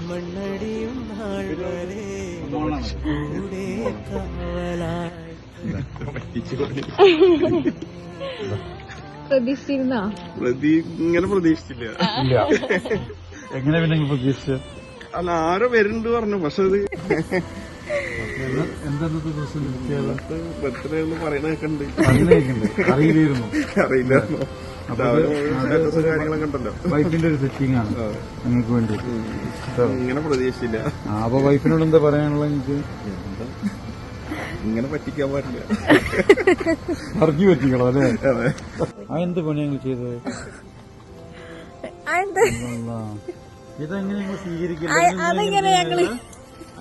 മണ്ണടിയും നാൾ വരെ കൂടെ കാവലായി. പ്രതീക്ഷിച്ചിരുന്നോ? ഇങ്ങനെ പ്രതീക്ഷിച്ചില്ല. എങ്ങനെ പിന്നെ പ്രതീക്ഷിച്ച? അല്ല, ആരോ വരുന്നുണ്ട് പറഞ്ഞു. പക്ഷെ അത് എന്താന്നത്തെ ദിവസം ബർത്ത്ഡേ എന്ന് പറയണൊക്കെ ഉണ്ട്. അറിയില്ലായിരുന്നു. അറിയില്ലായിരുന്നു. കാര്യങ്ങളൊക്കെ ഉണ്ടല്ലോ. വൈഫിന്റെ ഒരു സെറ്റിംഗ് ആണ് നിങ്ങൾക്ക് വേണ്ടി. ഇങ്ങനെ പ്രതീക്ഷിച്ചില്ല. അപ്പൊ വൈഫിനോട് എന്താ പറയാനുള്ള? എനിക്ക് ഇങ്ങനെ പറ്റിക്കാൻ പാടില്ല. അറിഞ്ഞു പറ്റിക്കണോ അല്ലേ? എന്ത് പണി ഞങ്ങൾ ചെയ്തത്? ഇതെങ്ങനെ ഞങ്ങൾ സ്വീകരിക്കില്ല?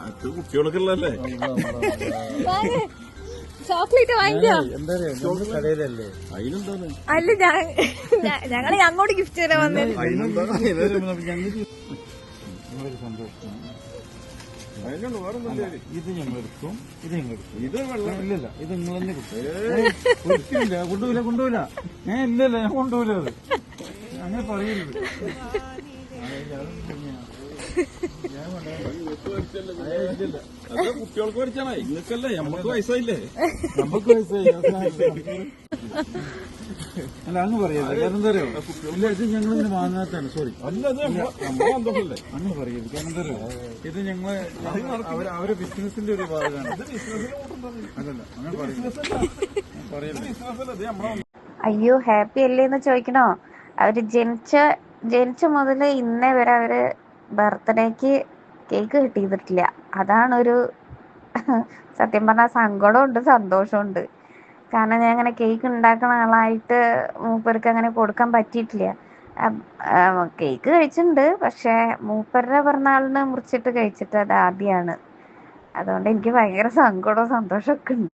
അത് കുട്ടികളൊക്കെ ഉള്ളതല്ലേ. ചോക്ലേറ്റ് വാങ്ങിക്കോ? എന്താ കടയിലല്ലേ? അതിനെന്താണ്? അല്ല, ഞങ്ങള് അങ്ങോട്ട് ഗിഫ്റ്റ് തരാൻ വന്നത്. സന്തോഷം. അതിനുണ്ട് വേറെ. ഇത് ഞങ്ങളെടുക്കും, ഇത് ഞങ്ങളെടുക്കും. ഇത് വെള്ളം ഇല്ലല്ല, ഇത് നിങ്ങൾ തന്നെ കൊടുക്കില്ല. കൊണ്ടുപോയില്ല. ഇല്ലല്ല, ഞാൻ കൊണ്ടുപോയില്ല. അത് അങ്ങനെ പറയരുത്. കുട്ടികൾക്ക് പഠിച്ചാണേ. നിങ്ങൾക്കല്ലേ, നമ്മക്ക് വയസ്സായില്ലേ? നമുക്ക് വയസ്സായി. അല്ല, അങ്ങ് പറയരുത്. കാരണം എന്താ അറിയോ? ഇല്ല, ഇത് ഞങ്ങളിങ്ങനെ വാങ്ങാത്താണ്. സോറി, അല്ല, അത് നമ്മളെ സന്തോഷല്ലേ. അങ്ങ് പറയരുത്. കാരണം എന്താ അറിയോ? ഇത് ഞങ്ങളെ അവരെ ബിസിനസിന്റെ ഒരു ഭാഗമാണ്. അല്ലല്ല, അങ്ങനെ പറയരുത്. അയ്യോ, ഹാപ്പി അല്ലേന്ന് ചോദിക്കണോ? അവര് ജനിച്ച മുതൽ ഇന്നേ വരെ അവര് ബർത്ത്ഡേക്ക് കേക്ക് കിട്ടിയിട്ടില്ല. അതാണൊരു സത്യം പറഞ്ഞാൽ സങ്കടമുണ്ട്, സന്തോഷമുണ്ട്. കാരണം ഞാൻ അങ്ങനെ കേക്ക് ഉണ്ടാക്കുന്ന ആളായിട്ട് മൂപ്പർക്ക് അങ്ങനെ കൊടുക്കാൻ പറ്റിയിട്ടില്ല. കേക്ക് കഴിച്ചിട്ടുണ്ട്, പക്ഷെ മൂപ്പരുടെ പിറന്നാളിന് മുറിച്ചിട്ട് കഴിച്ചിട്ട് അത് ആദ്യമാണ്. അതുകൊണ്ട് എനിക്ക് ഭയങ്കര സങ്കടവും സന്തോഷമൊക്കെ ഉണ്ട്.